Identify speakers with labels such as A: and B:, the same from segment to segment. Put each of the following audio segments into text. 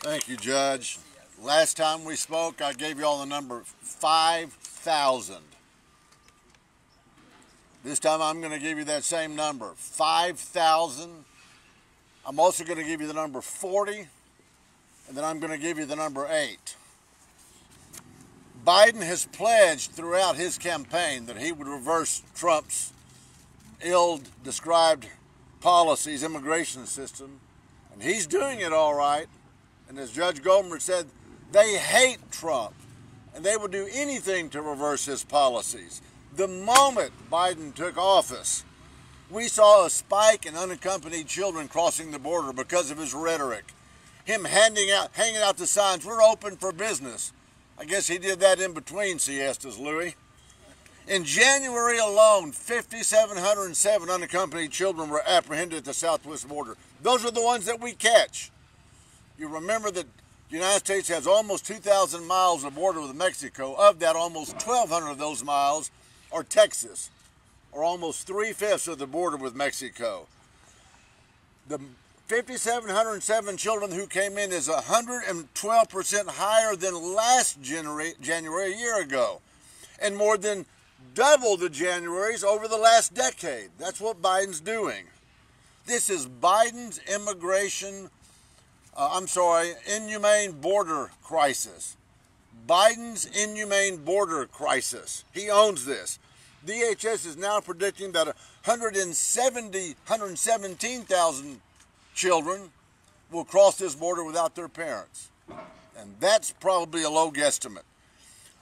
A: Thank you, Judge. Last time we spoke, I gave you all the number 5,000. This time I'm going to give you that same number, 5,000. I'm also going to give you the number 40, and then I'm going to give you the number 8. Biden has pledged throughout his campaign that he would reverse Trump's ill-described policies, immigration system, and he's doing it all right. And as Judge Goldberg said, they hate Trump, and they will do anything to reverse his policies. The moment Biden took office, we saw a spike in unaccompanied children crossing the border because of his rhetoric. Him hanging out the signs, "We're open for business." I guess he did that in between siestas, Louis. In January alone, 5,707 unaccompanied children were apprehended at the southwest border. Those are the ones that we catch. You remember that the United States has almost 2,000 miles of border with Mexico. Of that, almost 1,200 of those miles are Texas, or almost 3/5 of the border with Mexico. The 5,707 children who came in is 112% higher than last January, a year ago, and more than double the Januaries over the last decade. That's what Biden's doing. This is Biden's inhumane border crisis. Biden's inhumane border crisis. He owns this. DHS is now predicting that 117,000 children will cross this border without their parents. And that's probably a low guesstimate.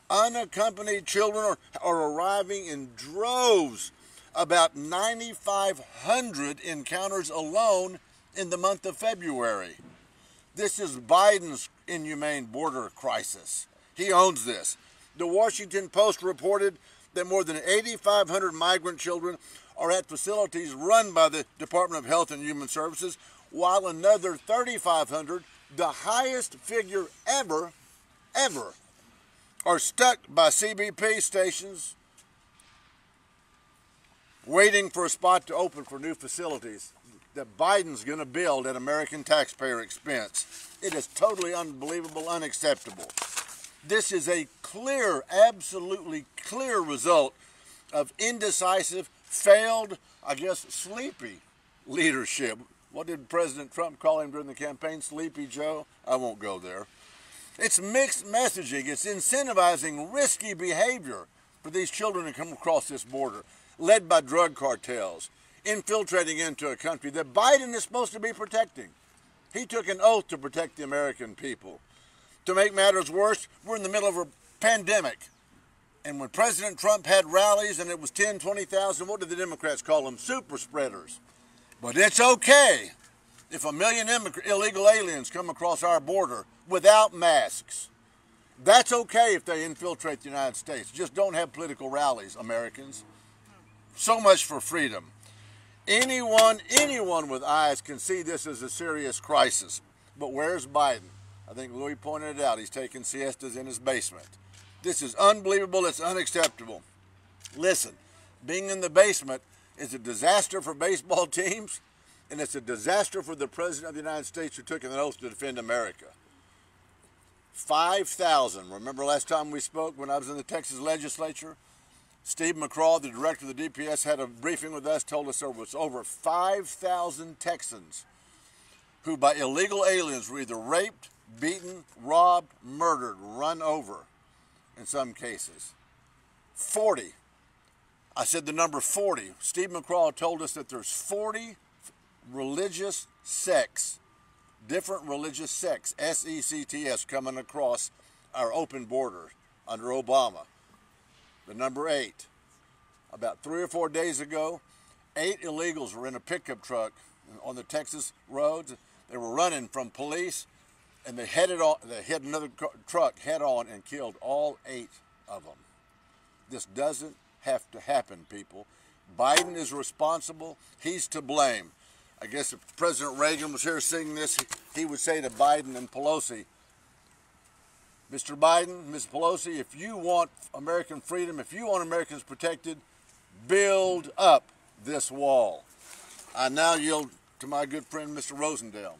A: Unaccompanied children are arriving in droves. About 9,500 encounters alone in the month of February. This is Biden's inhumane border crisis. He owns this. The Washington Post reported that more than 8,500 migrant children are at facilities run by the Department of Health and Human Services, while another 3,500, the highest figure ever, are stuck by CBP stations waiting for a spot to open for new facilities that Biden's going to build at American taxpayer expense. It is totally unbelievable, unacceptable. This is a clear, absolutely clear result of indecisive, failed, I guess, sleepy leadership. What did President Trump call him during the campaign? Sleepy Joe? I won't go there. It's mixed messaging. It's incentivizing risky behavior for these children to come across this border, led by drug cartels, infiltrating into a country that Biden is supposed to be protecting. He took an oath to protect the American people. To make matters worse, we're in the middle of a pandemic. And when President Trump had rallies and it was 10, 20,000, what did the Democrats call them? Super spreaders. But it's okay if 1 million illegal aliens come across our border without masks. That's okay if they infiltrate the United States. Just don't have political rallies, Americans. So much for freedom. Anyone with eyes can see this as a serious crisis. But where's Biden? I think Louis pointed it out. He's taking siestas in his basement. This is unbelievable. It's unacceptable. Listen, being in the basement is a disaster for baseball teams, and it's a disaster for the President of the United States who took an oath to defend America. 5,000. Remember last time we spoke when I was in the Texas legislature? Steve McCraw, the director of the DPS, had a briefing with us, told us there was over 5,000 Texans who by illegal aliens were either raped, beaten, robbed, murdered, run over in some cases. 40. I said the number 40. Steve McCraw told us that there's 40 religious sects, different religious sects, S-E-C-T-S, coming across our open border under Obama. The number 8. About 3 or 4 days ago, 8 illegals were in a pickup truck on the Texas roads. They were running from police, and they hit another truck head on and killed all 8 of them. This doesn't have to happen, people. Biden is responsible. He's to blame. I guess if President Reagan was here seeing this, he would say to Biden and Pelosi, Mr. Biden, Ms. Pelosi, if you want American freedom, if you want Americans protected, build up this wall. I now yield to my good friend, Mr. Rosendale.